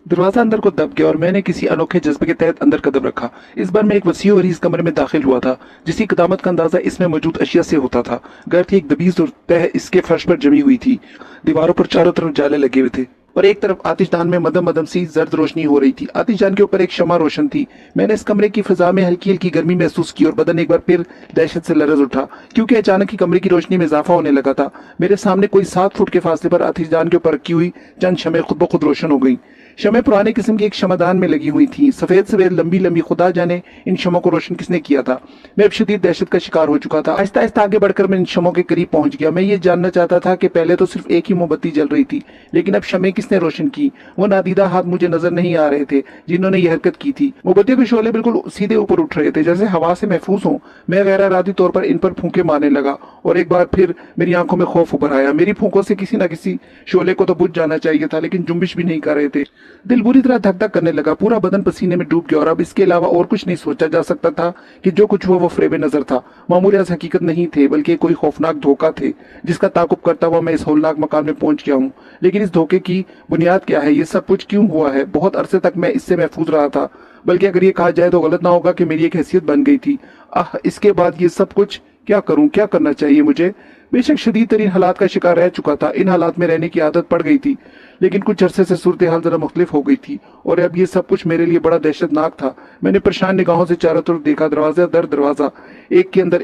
दरवाजा अंदर को दब गया और मैंने किसी अनोखे जज्बे के तहत अंदर कदम रखा। इस बार मैं एक वसी और इस कमरे में दाखिल हुआ था जिसकी कदामत का अंदाजा इसमें मौजूद अशिया से होता था। घर की एक दबीज और तह इसके फर्श पर जमी हुई थी। दीवारों पर चारों तरफ जाले लगे हुए थे और एक तरफ आतिशदान में मदम मदम सी जर्द रोशनी हो रही थी। आतिशदान के ऊपर एक शमा रोशन थी। मैंने इस कमरे की फिजा में हल्की हल्की गर्मी महसूस की और बदन एक बार फिर दहशत से लरज उठा, क्योंकि अचानक ही कमरे की रोशनी में इजाफा होने लगा था। मेरे सामने कोई 7 फुट के फासले पर आतिशदान के ऊपर रखी हुई चंद शमें खुद ब खुद रोशन हो गई। शमें पुराने किस्म की एक शमादान में लगी हुई थी, सफेद सफेद लंबी लंबी। खुदा जाने इन शमों को रोशन किसने किया था। मैं अब शदीद दहशत का शिकार हो चुका था। आहिस्ता आहिस्ता आगे बढ़कर मैं इन शमों के करीब पहुंच गया। मैं ये जानना चाहता था कि पहले तो सिर्फ एक ही मोमबत्ती जल रही थी, लेकिन अब शमें किसने रोशन की। वो नादीदा हाथ मुझे नजर नहीं आ रहे थे जिन्होंने ये हरकत की थी। मोमबत्तियों के शोले बिल्कुल सीधे ऊपर उठ रहे थे, जैसे हवा से महफूज हों। मैं गैर इरादी तौर पर इन पर फूंके मारने लगा और एक बार फिर मेरी आंखों में खौफ उभर आया। मेरी फूंकों से किसी न किसी शोले को तो बुझ जाना चाहिए था, लेकिन जुम्बिश भी नहीं कर रहे थे। दिल बुरी तरह धक धक करने लगा, पूरा बदन पसीने में डूब गया और अब इसके अलावा और कुछ नहीं सोचा जा सकता था कि जो कुछ हुआ वो फ्रेब नजर था। मामूली हकीकत नहीं थे, बल्कि कोई खौफनाक धोखा थे जिसका ताकुब करता हुआ मैं इस हौलनाक मकान में पहुंच गया हूँ। लेकिन इस धोखे की बुनियाद क्या है, ये सब कुछ क्यों हुआ है। बहुत अरसे तक मैं इससे महफूज रहा था, बल्कि अगर ये कहा जाए तो गलत ना होगा कि मेरी एक हैसियत बन गई थी। इसके बाद ये सब कुछ क्या करूं, क्या करना चाहिए मुझे। बेशक शदीद तरीन हालात का शिकार रह चुका था, इन हालात में रहने की आदत पड़ गई थी, लेकिन कुछ अरसे से सूरत हाल जरा मुख्तलिफ हो गई थी और अब ये सब कुछ मेरे लिए बड़ा दहशतनाक था। मैंने परेशान निगाहों से चारों तरफ देखा, दरवाजा दर दरवाजा, एक के अंदर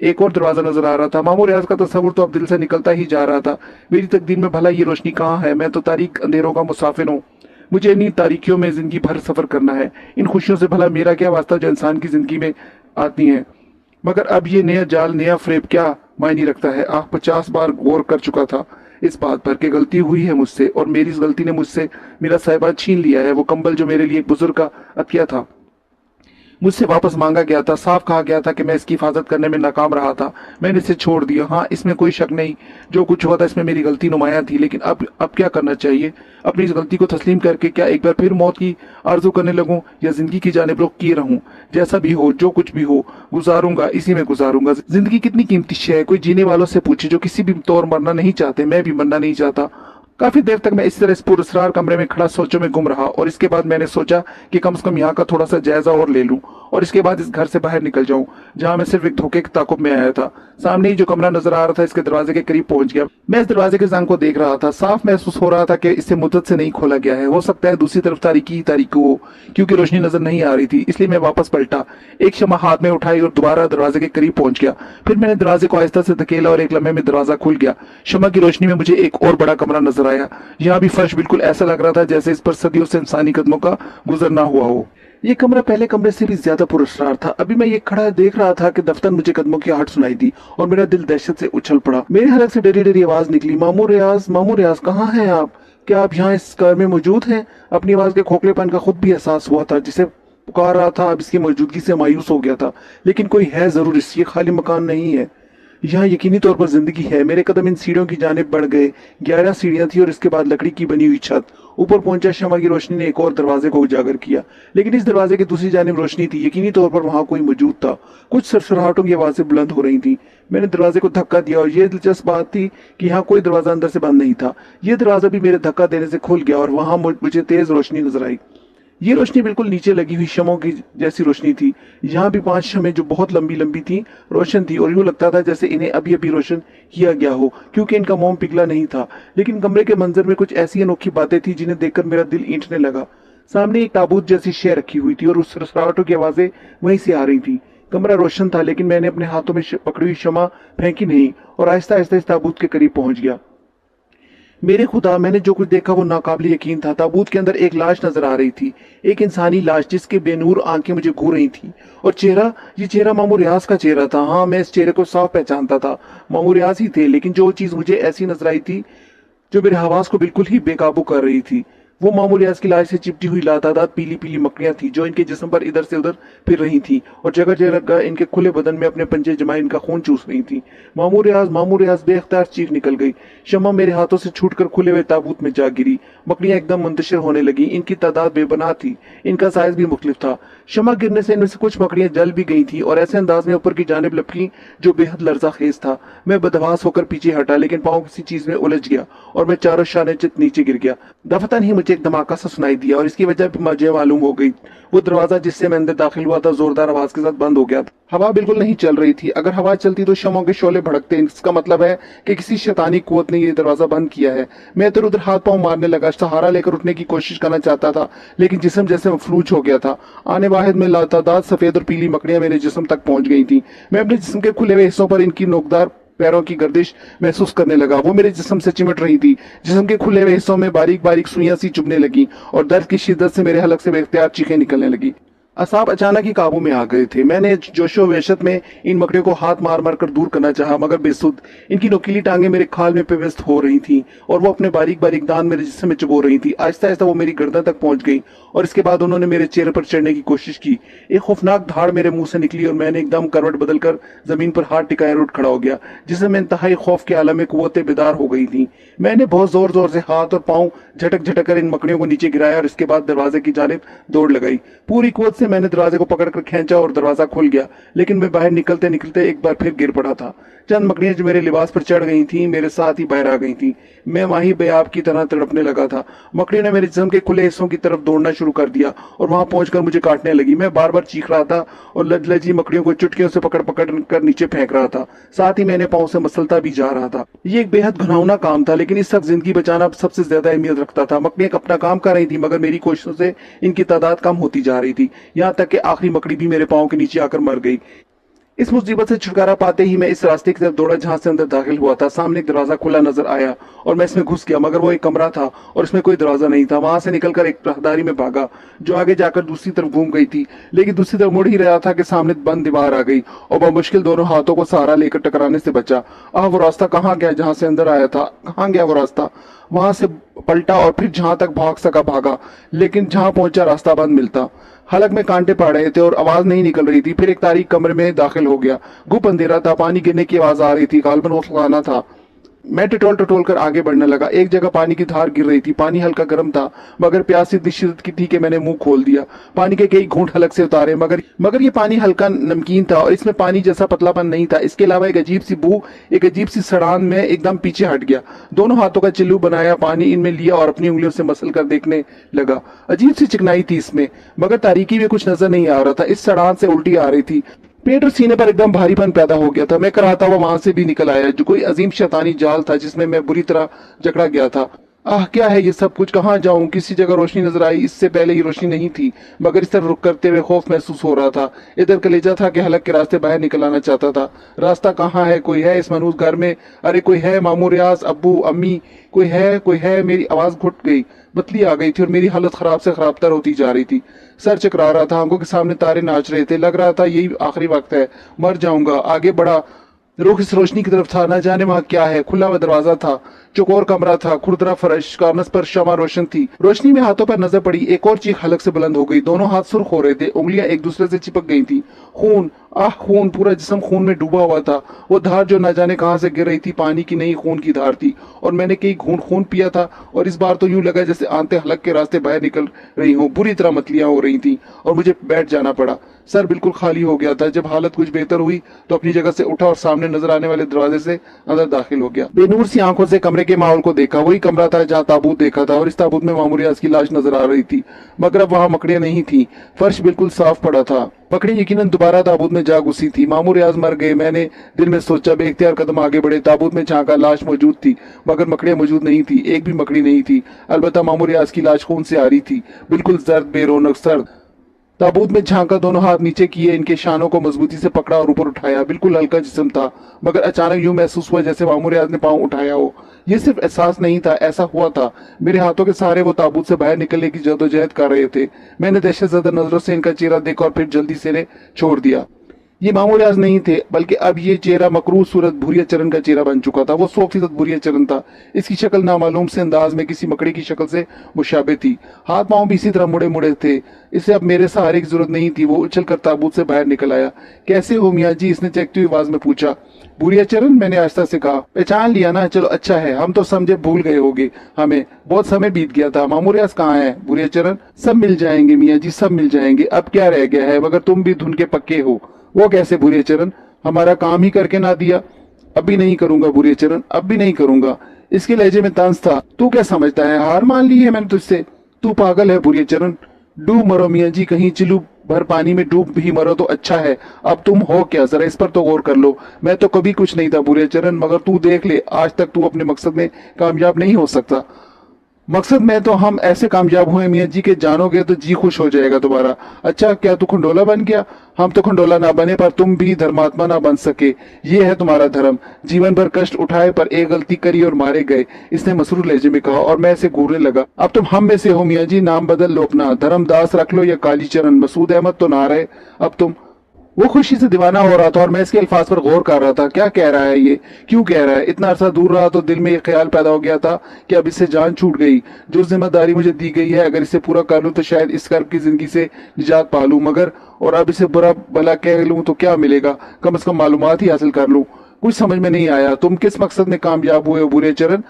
एक और दरवाजा नजर आ रहा था। मामू रियाज का तस्वुर तो अब दिल से निकलता ही जा रहा था। मेरी तकदीर में भला ये रोशनी कहाँ है। मैं तो तारीक अंधेरों का मुसाफिर हूँ। मुझे इन्हीं तारीखियों में जिंदगी भर सफर करना है। इन खुशियों से भला मेरा क्या वास्ता जो इंसान की जिंदगी में आती हैं। मगर अब ये नया जाल, नया फ्रेब क्या मायने रखता है। 50 बार गौर कर चुका था इस बात पर कि गलती हुई है मुझसे और मेरी इस गलती ने मुझसे मेरा साहिबा छीन लिया है। वो कंबल जो मेरे लिए एक बुजुर्ग का अतिया था, मुझसे वापस मांगा गया था। साफ कहा गया था कि मैं इसकी हिफाजत करने में नाकाम रहा था। मैंने इसे छोड़ दिया। हाँ, इसमें कोई शक नहीं, जो कुछ हुआ था इसमें मेरी गलती नुमाया थी। लेकिन अब क्या करना चाहिए। अपनी इस गलती को तस्लीम करके क्या एक बार फिर मौत की आरजू करने लगूं या जिंदगी की जानिब रुख किए रहूं। जैसा भी हो, जो कुछ भी हो, गुजारूंगा, इसी में गुजारूंगा। जिंदगी कितनी कीमती शय है, कोई जीने वालों से पूछे जो किसी भी तौर मरना नहीं चाहते। मैं भी मरना नहीं चाहता। काफी देर तक मैं इस तरह इस पुरस्कार कमरे में खड़ा सोचों में गुम रहा और इसके बाद मैंने सोचा कि कम से कम यहाँ का थोड़ा सा जायजा और ले लूं और इसके बाद इस घर से बाहर निकल जाऊं जहां मैं सिर्फ एक धोखे के ताकुब में आया था। सामने ही जो कमरा नजर आ रहा था, इसके दरवाजे के करीब पहुंच गया। मैं इस दरवाजे के जंग को देख रहा था। साफ महसूस हो रहा था कि इसे मुद्दत से नहीं खोला गया है। हो सकता है दूसरी तरफ तारीकी ही तारीकी हो, क्योंकि रोशनी नजर नहीं आ रही थी। इसलिए मैं वापस पलटा, एक शमा हाथ में उठाई और दोबारा दरवाजे के करीब पहुंच गया। फिर मैंने दरवाजे को आहिस्ता से धकेला और एक लम्हे में दरवाजा खुल गया। शमा की रोशनी में मुझे एक और बड़ा कमरा नजर आया। यहाँ भी फर्श बिल्कुल ऐसा लग रहा था जैसे इस पर सदियों से इंसानी कदमों का गुजरना हुआ हो। ये कमरा पहले कमरे से भी ज्यादा पुरस्कार था। अभी मैं ये खड़ा देख रहा था कि दफ्तर मुझे कदमों की आहट सुनाई दी और मेरा दिल दहशत से उछल पड़ा। मेरे हलक से डरी डरी आवाज निकली, मामू रियाज कहाँ हैं आप। क्या आप यहाँ इस घर में मौजूद हैं। अपनी आवाज के खोखलेपन का खुद भी एहसास हुआ था। जिसे पुकार रहा था अब इसकी मौजूदगी से मायूस हो गया था। लेकिन कोई है जरूर, ये खाली मकान नहीं है, यहाँ यकीनी तौर पर जिंदगी है। मेरे कदम इन सीढ़ियों की जानिब बढ़ गए। 11 सीढ़ियां थी और इसके बाद लकड़ी की बनी हुई छत। ऊपर पहुंचा शमा की रोशनी ने एक और दरवाजे को उजागर किया, लेकिन इस दरवाजे की दूसरी जानिब रोशनी थी। यकीनी तौर पर वहां कोई मौजूद था। कुछ सरसराहटों की आवाजें बुलंद हो रही थी। मैंने दरवाजे को धक्का दिया और ये दिलचस्प बात थी कि यहाँ कोई दरवाजा अंदर से बंद नहीं था। यह दरवाजा भी मेरे धक्का देने से खुल गया और वहां मुझे तेज रोशनी नजर आई। ये रोशनी बिल्कुल नीचे लगी हुई शमों की जैसी रोशनी थी। यहाँ भी 5 शमें जो बहुत लंबी लंबी थी रोशन थी और यूं लगता था जैसे इन्हें अभी अभी रोशन किया गया हो, क्योंकि इनका मोम पिघला नहीं था। लेकिन कमरे के मंजर में कुछ ऐसी अनोखी बातें थी जिन्हें देखकर मेरा दिल ईंटने लगा। सामने एक ताबूत जैसी शय रखी हुई थी और उस सरसराहटों की आवाजें वहीं से आ रही थी। कमरा रोशन था, लेकिन मैंने अपने हाथों में पकड़ी हुई शमा फेंकी नहीं और आहिस्ता आहिस्ता इस ताबूत के करीब पहुंच गया। मेरे खुदा, मैंने जो कुछ देखा वो नाकाबिल यकीन था। ताबूत के अंदर एक लाश नजर आ रही थी, एक इंसानी लाश जिसके बेनूर आंखें मुझे घूर रही थी। और ये चेहरा मामू रियाज का चेहरा था। हाँ, मैं इस चेहरे को साफ पहचानता था। मामू रियाज ही थे, लेकिन जो चीज मुझे ऐसी नजर आई थी जो मेरे हवास को बिल्कुल ही बेकाबू कर रही थी, वो मामू रियाज की लाश से चिपटी हुई लातादाद पीली पीली मकड़ियां थी जो इनके जिस्म पर इधर से उधर फिर रही थी और जगह जगह इनके खुले बदन में अपने पंजे जमाए इनका खून चूस रही थी। मामू रियाज बेख्तियार चीख निकल गई। शमा मेरे हाथों से छूटकर खुले हुए ताबूत में जा गिरी। मकड़ियां एकदम मुंतशिर होने लगी। इनकी तादाद बेपनाह थी, इनका साइज भी मुख्तलिफ था। शमा गिरने से इनमें से कुछ मकड़ियां जल भी गई थी और ऐसे अंदाज में ऊपर की जानिब लपकी जो बेहद लर्जा खेज था। मैं बदहवास होकर पीछे हटा, लेकिन पाँव किसी चीज में उलझ गया और मैं चारों शाने चित नीचे गिर गया। दफतन ही मुझे मुझे एक धमाका सा सुनाई दिया और इसकी वजह भी मुझे मालूम हो गई। वो दरवाजा जिससे मैं अंदर दाखिल हुआ था जोरदार आवाज के साथ बंद हो गया था। हवा बिल्कुल नहीं चल रही थी। अगर हवा चलती तो शमों के शोले भड़कते। इसका मतलब है कि किसी शैतानी कुव्वत ने ये दरवाजा बंद किया है। मैं इधर उधर हाथ पांव मारने लगा, सहारा लेकर उठने की कोशिश करना चाहता था, लेकिन जिस्म जैसे मफलूज हो गया था। आने वाहिद में लातादाद सफेद और पीली मकड़ियां मेरे जिस्म तक पहुंच गई थी। मैं अपने जिस्म के खुले हुए हिस्सों पर इनकी नोकदार पैरों की गर्दिश महसूस करने लगा। वो मेरे जिस्म से चिमट रही थी। जिस्म के खुले हुए हिस्सों में बारीक बारीक सुइयां सी चुभने लगी और दर्द की शिद्दत से मेरे हलक से बेख्तियार चीखें निकलने लगी। असाब अचानक ही काबू में आ गए थे। मैंने जोशो वहशत में इन मकड़ियों को हाथ मार मार कर दूर करना चाहा, मगर बेसुध। इनकी नुकीली टांगे मेरे खाल में पेवस्त हो रही थी और वो अपने बारीक बारीक दांत मेरे जिस्म में चुभो रही थी। आहिस्ता आहिस्ता वो मेरी गर्दन तक पहुंच गई और इसके बाद उन्होंने मेरे चेहरे पर चढ़ने की कोशिश की। एक खौफनाक धाड़ मेरे मुंह से निकली और मैंने एकदम करवट बदलकर जमीन पर हाथ टिकाए उठ खड़ा हो गया, जिससे मैं इंतहाई खौफ के आलम में कुव्वतें बेदार हो गई थी। मैंने बहुत जोर जोर से हाथ और पांव झटक झटक कर इन मकड़ियों को नीचे गिराया और इसके बाद दरवाजे की जानिब दौड़ लगाई। पूरी कुव्वत से मैंने दरवाजे को पकड़कर खींचा और दरवाजा खुल गया, लेकिन मैं बाहर निकलते निकलते एक बार फिर गिर पड़ा था। चंद मकड़ियां जो मेरे लिबास पर चढ़ गई थीं मेरे साथ ही बाहर आ गई थी। मैं वहीं बेआब की तरह तड़पने लगा था। मकड़ियों ने मेरे जिस्म के खुले हिस्सों की तरफ दौड़ना शुरू कर दिया और वहां पहुंचकर मुझे काटने लगी। मैं बार बार चीख रहा था और लजलजी मकड़ियों को चुटकियों से पकड़ पकड़ कर नीचे फेंक रहा था। साथ ही मैंने पांव से मसलता भी जा रहा था। ये एक बेहद घिनौना काम था, लेकिन इस वक्त जिंदगी बचाना सबसे ज्यादा अहमियत रखता था। मकड़ियां अपना काम कर रही थी, मगर मेरी कोशिशों से इनकी तादाद कम होती जा रही थी, यहाँ तक कि आखिरी मकड़ी भी मेरे पांव के नीचे आकर मर गई। इस मुसीबत से छुटकारा पाते ही मैं इस रास्ते की तरफ दौड़ा जहां से अंदर दाखिल हुआ था। सामने एक दरवाजा खुला नजर आया और मैं इसमें घुस गया, मगर वो एक कमरा था और इसमें कोई दरवाजा नहीं था। वहां से निकलकर एक राहदारी में भागा जो आगे जाकर दूसरी तरफ घूम गई थी, लेकिन दूसरी तरफ मुड़ ही रहा था कि सामने बंद दीवार आ गई और बमुश्किल दोनों हाथों को सहारा लेकर टकराने से बचा। वो रास्ता कहाँ गया जहां से अंदर आया था? कहाँ गया वो रास्ता? वहां से पलटा और फिर जहां तक भाग सका भागा, लेकिन जहां पहुंचा रास्ता बंद मिलता। हलक में कांटे पड़ रहे थे और आवाज नहीं निकल रही थी। फिर एक तारीख कमरे में दाखिल हो गया। गुप अंधेरा था, पानी गिरने की आवाज आ रही थी, गालबन वो खिलाना था। मैं टटोल टटोल कर आगे बढ़ने लगा। एक जगह पानी की धार गिर रही थी। पानी हल्का गर्म था, मगर प्यास इतनी शिद्दत की थी कि मैंने मुंह खोल दिया। पानी के कई घूंट हलक से उतारे, मगर ये पानी हल्का नमकीन था और इसमें पानी जैसा पतलापन नहीं था। इसके अलावा एक अजीब सी बू, एक अजीब सी सड़ान में एकदम पीछे हट गया। दोनों हाथों का चिल्लू बनाया, पानी इनमें लिया और अपनी उंगलियों से मसल कर देखने लगा। अजीब सी चिकनाई थी इसमें, मगर तारीकी में कुछ नजर नहीं आ रहा था। इस सड़ान से उल्टी आ रही थी। पेट और सीने पर एकदम भारीपन पैदा हो गया था। मैं कराहता हुआ वहां से भी निकल आया, जो कोई अजीम शैतानी जाल था जिसमें मैं बुरी तरह जकड़ा गया था। क्या है ये सब कुछ? कहाँ जाऊं? किसी जगह रोशनी नजर आई। इससे पहले ही रोशनी नहीं थी, मगर इस तरफ रुक करते हुए खौफ महसूस हो रहा था। इधर कलेजा था कि हलक के रास्ते बाहर निकल आना चाहता था। रास्ता कहाँ है? कोई है इस मनूस घर में? अरे कोई है? मामू, रियाज, अब्बू, अम्मी, कोई है? कोई है? मेरी आवाज घुट गई, बतली आ गई थी और मेरी हालत खराब से खराबतर होती जा रही थी। सर चकरा रहा था, आंखों के सामने तारे नाच रहे थे। लग रहा था यही आखिरी वक्त है, मर जाऊंगा। आगे बढ़ा, रुख इस रोशनी की तरफ था। न जाने वहां क्या है। खुला हुआ दरवाजा था, चौकोर कमरा था, खुरदरा फर्श, कॉर्नर्स पर शमा रोशन थी। रोशनी में हाथों पर नजर पड़ी। एक और चीख हलक से बुलंद हो गई। दोनों हाथ सुर्ख हो रहे थे, उंगलियां एक दूसरे से चिपक गई थी। खून, खून! पूरा जिस्म खून में डूबा हुआ था। वो धार जो न जाने कहां से गिर रही थी, पानी की नहीं खून की धार थी और मैंने कई घूंट खून पिया था। और इस बार तो यूं लगा जैसे आंतें हलक के रास्ते बाहर निकल रही हूँ। बुरी तरह मतलियां हो रही थी और मुझे बैठ जाना पड़ा। सर बिल्कुल खाली हो गया था। जब हालत कुछ बेहतर हुई तो अपनी जगह से उठा और सामने नजर आने वाले दरवाजे से अंदर दाखिल हो गया। बेनूर सी आंखों से कमरे के माहौल को देखा। वही कमरा था जहाँ ताबूत देखा था और इस ताबूत में मामू रियाज की लाश नजर आ रही थी, मगर अब वहां मकड़ियां नहीं थी। फर्श बिल्कुल साफ पड़ा था। मकड़ियां यकीनन दोबारा ताबूत में जा घुसी थी। मामू रियाज मर गए, मैंने दिल में सोचा। बेइख्तियार कदम आगे बढ़े। ताबूत में झांका, लाश मौजूद थी, मगर मकड़ियां मौजूद नहीं थी। एक भी मकड़ी नहीं थी। अलबत्ता मामू रियाज की लाश खून से आ रही थी, बिल्कुल जर्द, बेरौनक, सर्द। ताबूत में झांका, दोनों हाथ नीचे किए, इनके शानों को मजबूती से पकड़ा और ऊपर उठाया। बिल्कुल हल्का जिस्म था, मगर अचानक यूं महसूस हुआ जैसे मामू रियाज ने पांव उठाया हो। ये सिर्फ एहसास नहीं था, ऐसा हुआ था। मेरे हाथों के सहारे वो ताबूत से बाहर निकलने की जद्दोजहद कर रहे थे। मैंने दहशत ज़दा नजरों से इनका चेहरा देखा और फिर जल्दी से इन्हें छोड़ दिया। ये मामू रियाज नहीं थे, बल्कि अब ये चेहरा मकरूज सूरत भूरिया चरण का चेहरा बन चुका था। वो 100% भूरिया चरण था। इसकी शक्ल नामालूम से अंदाज में किसी मकड़ी की शक्ल से मुशाबे थी। हाथ पांव भी इसी तरह मुड़े मुड़े थे। इसे अब मेरे सहारे की जरूरत नहीं थी। वो उछल कर ताबूत से बाहर निकल आया। कैसे हो मियाँ जी? इसने चहकती हुई आवाज में पूछा। भूरिया चरण, मैंने आहिस्ता से कहा। पहचान लिया ना? चलो अच्छा है, हम तो समझे भूल गए होगे हमें, बहुत समय बीत गया था। मामू रियाज कहाँ है? भूरिया चरण, सब मिल जाएंगे मियाँ जी, सब मिल जाएंगे। अब क्या रह गया है? मगर तुम भी धुन के पक्के हो। वो कैसे भूरिया चरण? हमारा काम ही करके ना दिया। अब भी नहीं करूंगा भूरिया चरण, अब भी नहीं करूंगा। इसके लहजे में तंज था। तू क्या समझता है, हार मान ली है मैंने तुझसे? तू पागल है बुरे चरण, डूब मरो मियाँ जी, कहीं चिल्लू भर पानी में डूब भी मरो तो अच्छा है। अब तुम हो क्या, जरा इस पर तो गौर कर लो। मैं तो कभी कुछ नहीं था बुरे चरण, मगर तू देख ले, आज तक तू अपने मकसद में कामयाब नहीं हो सकता। मकसद में तो हम ऐसे कामयाब हुए मियाँ जी के जानोगे तो जी खुश हो जाएगा तुम्हारा। अच्छा, क्या तू खंडोला बन गया? हम तो खंडोला ना बने, पर तुम भी धर्मात्मा ना बन सके। ये है तुम्हारा धर्म। जीवन भर कष्ट उठाए पर एक गलती करी और मारे गए, इसने मसरूर लहजे में कहा, और मैं ऐसे घूरने लगा। अब तुम हम में से हो मियाँ जी, नाम बदल लो अपना, धर्मदास रख लो या कालीचरण, मसूद अहमद तो ना रहे अब तुम। वो खुशी से दीवाना हो रहा था और मैं इसके अल्फाज पर गौर कर रहा था। क्या कह रहा है ये, क्यों कह रहा है? इतना अरसा दूर रहा तो दिल में ये ख्याल पैदा हो गया था कि अब इससे जान छूट गई। जो जिम्मेदारी मुझे दी गई है, अगर इसे पूरा कर लूं तो शायद इस कर्ब की जिंदगी से निजात पा लूं, मगर और अब इसे बुरा भला कह लूं तो क्या मिलेगा? कम से कम मालूमात ही हासिल कर लूं। कुछ समझ में नहीं आया। तुम किस मकसद में कामयाब हुए बुरे चरण?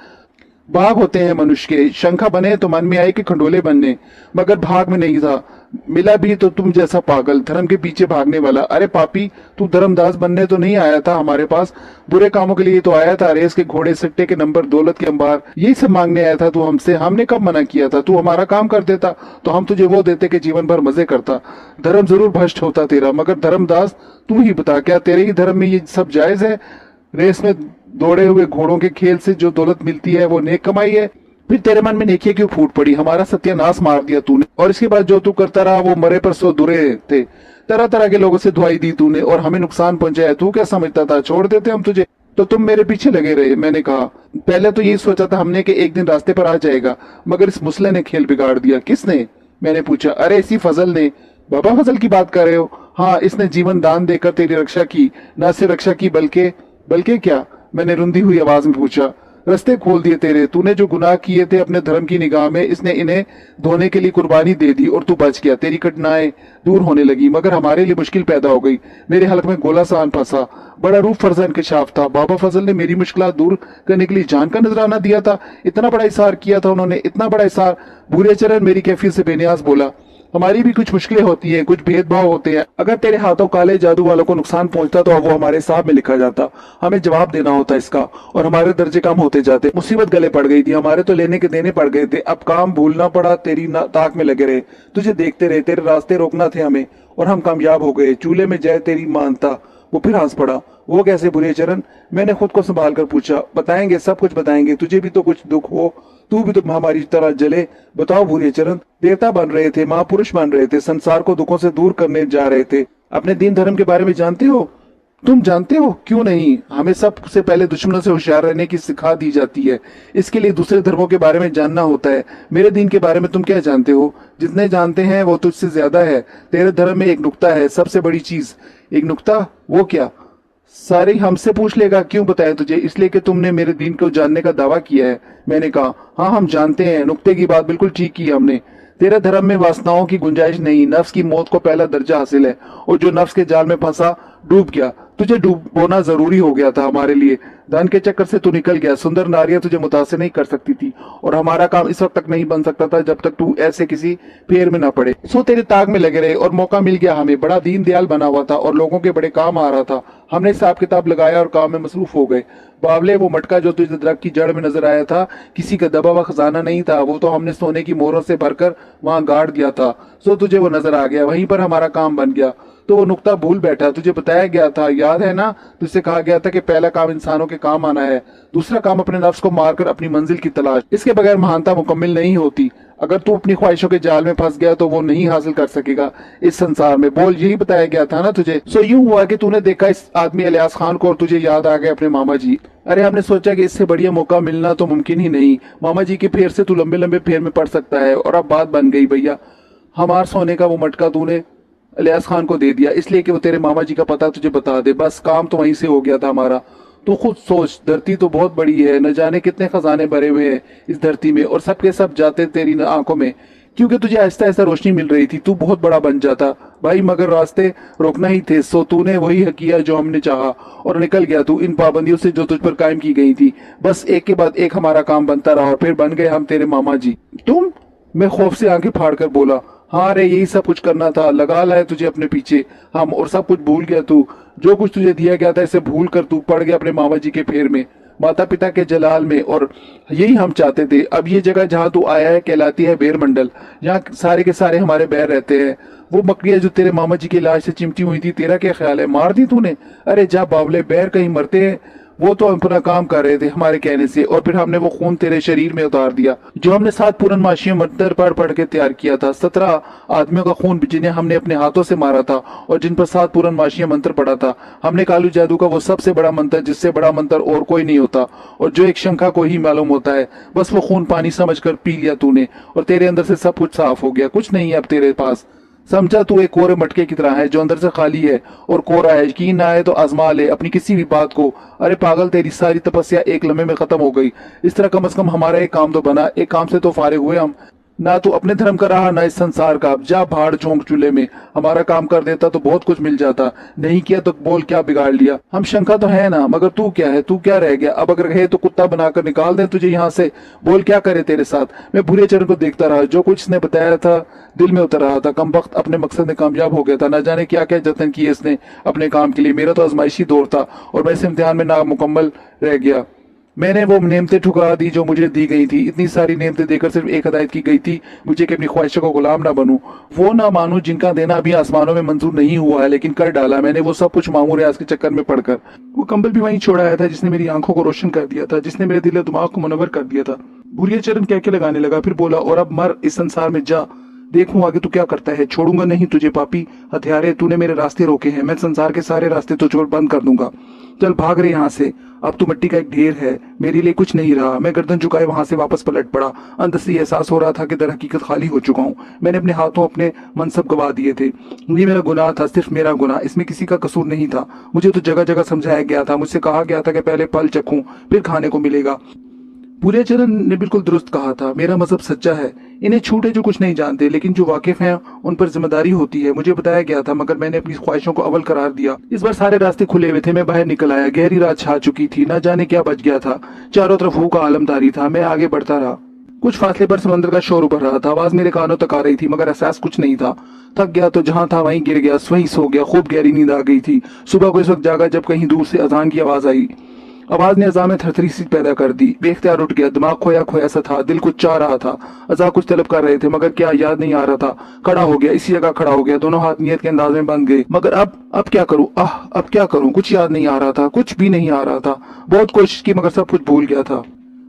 भाग होते हैं मनुष्य के, शंखा बने तो मन में आए कि खंडोले बनने, मगर भाग में नहीं था। मिला भी तो तुम जैसा पागल, धर्म के पीछे भागने वाला। अरे पापी, तू धर्मदास बनने तो नहीं आया था हमारे पास, बुरे कामों के लिए तो आया था। रेस के घोड़े, सट्टे के नंबर, दौलत के अंबार, यही सब मांगने आया था तू हमसे। हमने कब मना किया था? तू हमारा काम कर देता तो हम तुझे वो देते कि जीवन भर मजे करता। धर्म जरूर भ्रष्ट होता तेरा, मगर धर्मदास तू ही बता, क्या तेरे ही धर्म में ये सब जायज है? रेस में दौड़े हुए घोड़ों के खेल से जो दौलत मिलती है वो नेक कमाई है? फिर तेरे मन में नेकी क्यों फूट पड़ी? हमारा सत्यानाश मार दिया तूने, और इसके बाद जो तू करता रहा वो मरे पर सो दुरे थे। तरह तरह के लोगों से दुआई दी तूने और हमें नुकसान पहुंचाया। तू क्या समझता था छोड़ देते हम तुझे? तो तुम मेरे पीछे लगे रहे। मैंने कहा, पहले तो यही सोचा था हमने कि एक दिन रास्ते पर आ जाएगा, मगर इस मुसले ने खेल बिगाड़ दिया। किसने? मैंने पूछा। अरे इसी फजल ने। बाबा फजल की बात कर रहे हो? हाँ, इसने जीवन दान देकर तेरी रक्षा की। न सिर्फ रक्षा की बल्कि बल्कि क्या? मैंने रुंधी हुई आवाज में पूछा। रस्ते खोल दिए तेरे। तूने जो गुनाह किए थे अपने धर्म की निगाह में, इसने इन्हें धोने के लिए कुर्बानी दे दी और तू बच गया। तेरी कठिनाई दूर होने लगी, मगर हमारे लिए मुश्किल पैदा हो गई। मेरे हलक में गोला सान फंसा। बड़ा रूप फर्जा इंकशाफ था। बाबा फजल ने मेरी मुश्किल दूर करने के लिए जान का नजराना दिया था। इतना बड़ा इशार किया था उन्होंने, इतना बड़ा इशार। बुरे चरण मेरी कैफियत से बेनियाज बोला। हमारी भी कुछ मुश्किलें होती हैं, कुछ भेदभाव होते हैं। अगर तेरे हाथों काले जादू वालों को नुकसान पहुंचता तो वो हमारे हिसाब में लिखा जाता, हमें जवाब देना होता इसका, और हमारे दर्जे कम होते जाते। मुसीबत गले पड़ गई थी, हमारे तो लेने के देने पड़ गए थे। अब काम भूलना पड़ा, तेरी ताक में लगे रहे, तुझे देखते रहे, तेरे रास्ते रोकना थे हमें, और हम कामयाब हो गए। चूल्हे में जय तेरी मानता। वो फिर हंस पड़ा। वो कैसे बुरे चरण? मैंने खुद को संभाल कर पूछा। बताएंगे, सब कुछ बताएंगे, तुझे भी तो कुछ दुख हो, तू भी तो हमारी तरह जले। बताओ बुरे चरण। देवता बन रहे थे, महापुरुष बन रहे थे, संसार को दुखों से दूर करने जा रहे थे। अपने दीन धर्म के बारे में जानते हो? तुम जानते हो? क्यों नहीं, हमें सबसे पहले दुश्मनों से होशियार रहने की सिखा दी जाती है। इसके लिए दूसरे धर्मों के बारे में जानना होता है। मेरे दीन के बारे में तुम क्या जानते हो? जितने जानते हैं वो तुझसे ज्यादा है। तेरे धर्म में एक नुक्ता है, सबसे बड़ी चीज। एक नुक्ता? वो क्या? सारे हमसे पूछ लेगा। क्यों बताया तुझे? इसलिए कि तुमने मेरे दीन को जानने का दावा किया है। मैंने कहा, हाँ हम जानते हैं। नुक्ते की बात बिल्कुल ठीक की हमने। तेरे धर्म में वासनाओं की गुंजाइश नहीं, नफ्स की मौत को पहला दर्जा हासिल है, और जो नफ्स के जाल में फंसा डूब गया। तुझे डूबोना जरूरी हो गया था हमारे लिए। धन के चक्कर से तू निकल गया। सुंदर नारियां तुझे मुतासिर नहीं कर सकती थी, और हमारा काम इस वक्त तक नहीं बन सकता था जब तक तू ऐसे किसी फेर में ना पड़े। सो तेरे ताक में लगे रहे, और मौका मिल गया हमें। बड़ा दीन दयाल बना हुआ था और लोगों के बड़े काम आ रहा था। हमने हिसाब किताब लगाया और काम में मसरूफ हो गए। बावले, वो मटका जो तुझे दरख्त की जड़ में नजर आया था, किसी का दबा हुआ खजाना नहीं था। वो तो हमने सोने की मोहरों से भरकर वहां गाड़ दिया था। सो तुझे वो नजर आ गया, वहीं पर हमारा काम बन गया। तो वो नुक्ता भूल बैठा। तुझे बताया गया था, याद है ना? तुझसे कहा गया था कि पहला काम इंसानों के काम आना है, दूसरा काम अपने नफ्स को मारकर अपनी मंजिल की तलाश। इसके बगैर महानता मुकम्मल नहीं होती। अगर तू अपनी ख्वाहिशों के जाल में फंस गया तो वो नहीं हासिल कर सकेगा इस संसार में। बोल, यही बताया गया था ना तुझे? सो यूं हुआ कि तूने देखा इस आदमी इलियास खान को, और तुझे याद आ गए अपने मामा जी। अरे हमने सोचा कि इससे बढ़िया मौका मिलना तो मुमकिन ही नहीं। मामा जी के फेर से तू लंबे लंबे फेर में पड़ सकता है। और अब बात बन गई भैया। हमार सोने का वो मटका तूने इलियास खान को दे दिया, इसलिए कि वो तेरे मामा जी का पता तुझे बता दे। बस काम तो वहीं से हो गया था हमारा। तू खुद सोच, धरती तो बहुत बड़ी है, न जाने कितने खजाने भरे हुए हैं इस धरती में, और सबके सब जाते तेरी आंखों में, क्योंकि तुझे आहिस्ता आहिस्ता रोशनी मिल रही थी। तू बहुत बड़ा बन जाता भाई, मगर रास्ते रोकना ही थे। सो तूने वही किया जो हमने चाहा, और निकल गया तू इन पाबंदियों से जो तुझ पर कायम की गई थी। बस एक के बाद एक हमारा काम बनता रहा, और फिर बन गए हम तेरे मामा जी। तुम? मैं खौफ से आंखें फाड़ कर बोला, हाँ रे, यही सब कुछ करना था। लगा लाए तुझे अपने पीछे हम, और सब कुछ भूल गया तू। जो कुछ तुझे दिया गया था इसे भूल कर तू पड़ गया अपने मामा जी के फेर में। माता पिता के जलाल में, और यही हम चाहते थे। अब ये जगह जहाँ तू आया है कहलाती है बेर मंडल। यहाँ सारे के सारे हमारे बैर रहते हैं। वो मकड़िया जो तेरे मामा जी की लाश से चिमटी हुई थी, तेरा क्या ख्याल है, मार दी तूने? अरे जा बावले, बैर कहीं मरते हैं? वो तो अपना काम कर रहे थे हमारे कहने से, और फिर हमने वो खून तेरे शरीर में उतार दिया जो हमने 7 पूरन माशियों मंत्र पढ़ के तैयार किया था। 17 आदमियों का खून जिन्हें हमने अपने हाथों से मारा था और जिन पर 7 पूरन माशियों मंत्र पढ़ा था हमने। कालू जादू का वो सबसे बड़ा मंत्र, जिससे बड़ा मंत्र और कोई नहीं होता, और जो एक शंखा को ही मालूम होता है, बस वो खून पानी समझकर पी लिया तूने, और तेरे अंदर से सब कुछ साफ हो गया। कुछ नहीं है अब तेरे पास। समझा तू एक कोरे मटके की तरह है जो अंदर से खाली है और कोरा है। यकीन ना आए तो आजमा ले अपनी किसी भी बात को। अरे पागल, तेरी सारी तपस्या एक लम्हे में खत्म हो गई। इस तरह कम से कम हमारा एक काम तो बना। एक काम से तो फारिग हुए हम। ना तू अपने धर्म का रहा ना इस संसार का। अब जा भाड़ झोंक चूल्हे में। हमारा काम कर देता तो बहुत कुछ मिल जाता, नहीं किया तो बोल क्या बिगाड़ लिया। हम शंका तो है ना, मगर तू क्या है, तू क्या रह गया? अब अगर कहे तो कुत्ता बनाकर निकाल दे तुझे यहाँ से। बोल क्या करे तेरे साथ। मैं भूरे चरण को देखता रहा, जो कुछ इसने बताया था दिल में उतर रहा था। कम वक्त अपने मकसद में कामयाब हो गया था। न जाने क्या क्या जतन किए इसने अपने काम के लिए। मेरा तो आजमाइशी दौर था और मैं इस इम्तिहान में नामुकम्मल रह गया। मैंने वो नेमतें ठुकरा दी जो मुझे दी गई थी। इतनी सारी नेमतें देकर सिर्फ एक हदायत की गई थी, मुझे कि अपनी ख्वाहिशों को गुलाम ना बनूं, वो ना मानूं जिनका देना अभी आसमानों में मंजूर नहीं हुआ है, लेकिन कर डाला मैंने वो सब कुछ मामूर रियाज के चक्कर में पड़कर। वो कंबल भी वहीं छोड़ आया था जिसने मेरी आंखों को रोशन कर दिया था, जिसने मेरे दिल दिमाग को मुनव्वर कर दिया था। बुरिया चरण कह के लगाने लगा, फिर बोला, और अब मर इस संसार में जा, देखूं आगे तू क्या करता है। छोड़ूंगा नहीं तुझे पापी हथियारे, तूने मेरे रास्ते रोके हैं। मैं संसार के सारे रास्ते तुझ पर बंद कर दूंगा। चल भाग रहे यहाँ से। अब तू मिट्टी का एक ढेर है, मेरे लिए कुछ नहीं रहा। मैं गर्दन झुकाए वहां से वापस पलट पड़ा। अंदर से एहसास हो रहा था कि दर हकीकत खाली हो चुका हूँ। मैंने अपने हाथों अपने मनसब गवा दिए थे। ये मेरा गुनाह था, सिर्फ मेरा गुनाह। इसमें किसी का कसूर नहीं था। मुझे तो जगह जगह समझाया गया था, मुझसे कहा गया था कि पहले फल चखूं फिर खाने को मिलेगा। पूरे चरण ने बिल्कुल दुरुस्त कहा था। मेरा मजहब सच्चा है। इन्हें छूटे जो कुछ नहीं जानते, लेकिन जो वाकिफ हैं उन पर जिम्मेदारी होती है। मुझे बताया गया था, मगर मैंने अपनी ख्वाहिशों को अव्वल करार दिया। इस बार सारे रास्ते खुले हुए थे। मैं बाहर निकल आया। गहरी रात छा चुकी थी, न जाने क्या बच गया था। चारों तरफ हू का आलमदारी था। मैं आगे बढ़ता रहा। कुछ फासले पर समंदर का शोर उभर रहा था। आवाज मेरे कानों तक आ रही थी, मगर एहसास कुछ नहीं था। थक गया तो जहां था वहीं गिर गया, वहीं सो गया। खूब गहरी नींद आ गई थी। सुबह को इस वक्त जागा जब कहीं दूर से अजान की आवाज आई। आवाज ने अज़ा में थरथरी सी पैदा कर दी। बेख्तियार उठ गया। दिमाग खोया खोया सा था। दिल कुछ चाह रहा था। अज़ा कुछ तलब कर रहे थे, मगर क्या याद नहीं आ रहा था। खड़ा हो गया, इसी जगह खड़ा हो गया। दोनों हाथ नियत के अंदाज में बंद गए। मगर अब क्या करूं? अब क्या करूं? कुछ याद नहीं आ रहा था, कुछ भी नहीं आ रहा था। बहुत कोशिश की मगर सब कुछ भूल गया था।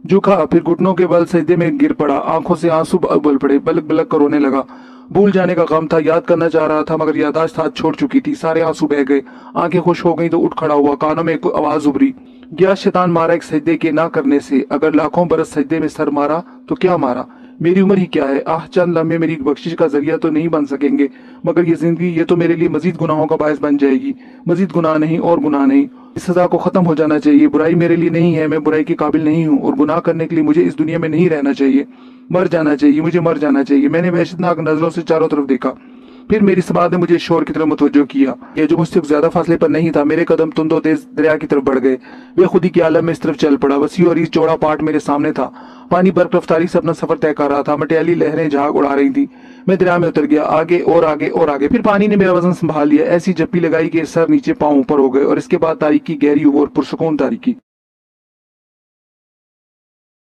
झुका, फिर घुटनों के बल सजदे में गिर पड़ा। आंखों से आंसू उबल पड़े। बलक बलक कर रोने लगा। भूल जाने का गम था। याद करना चाह रहा था, मगर यादाश्त हाथ छोड़ चुकी थी। सारे आंसू बह गए। आंखें खुश हो गई तो उठ खड़ा हुआ। कानों में एक आवाज उभरी, गया शैतान मारा एक सजदे के ना करने से। अगर लाखों बरस सजदे में सर मारा तो क्या मारा। मेरी उम्र ही क्या है। चंद लम्हे मेरी बख्शिश का जरिया तो नहीं बन सकेंगे, मगर ये जिंदगी, ये तो मेरे लिए मजीद गुनाहों का बायस बन जाएगी। मजीद गुनाह नहीं और गुनाह नहीं। इस सजा को खत्म हो जाना चाहिए। बुराई मेरे लिए नहीं है। मैं बुराई के काबिल नहीं हूँ, और गुनाह करने के लिए मुझे इस दुनिया में नहीं रहना चाहिए। मर जाना चाहिए, मुझे मर जाना चाहिए। मैंने वहशतनाक नजरों से चारों तरफ देखा। फिर मेरी समात ने मुझे शोर की तरफ मुतवज्जो किया। ये जो मुझसे ज्यादा फासले पर नहीं था। मेरे कदम तुंदो तेज दरिया की तरफ बढ़ गए। वे खुदी के आलम में इस तरफ चल पड़ा। वसी और इस चौड़ा पाट मेरे सामने था। पानी बर्फ रफ्तारी से अपना सफर तय कर रहा था। मटियाली लहरें झाग उड़ा रही थी। मैं दरिया में उतर गया, आगे और आगे और आगे। फिर पानी ने मेरा वजन संभाल लिया। ऐसी जप्पी लगाई कि सर नीचे पांव ऊपर हो गए, और इसके बाद तारीकी गहरी और पुरसुकून तारीकी।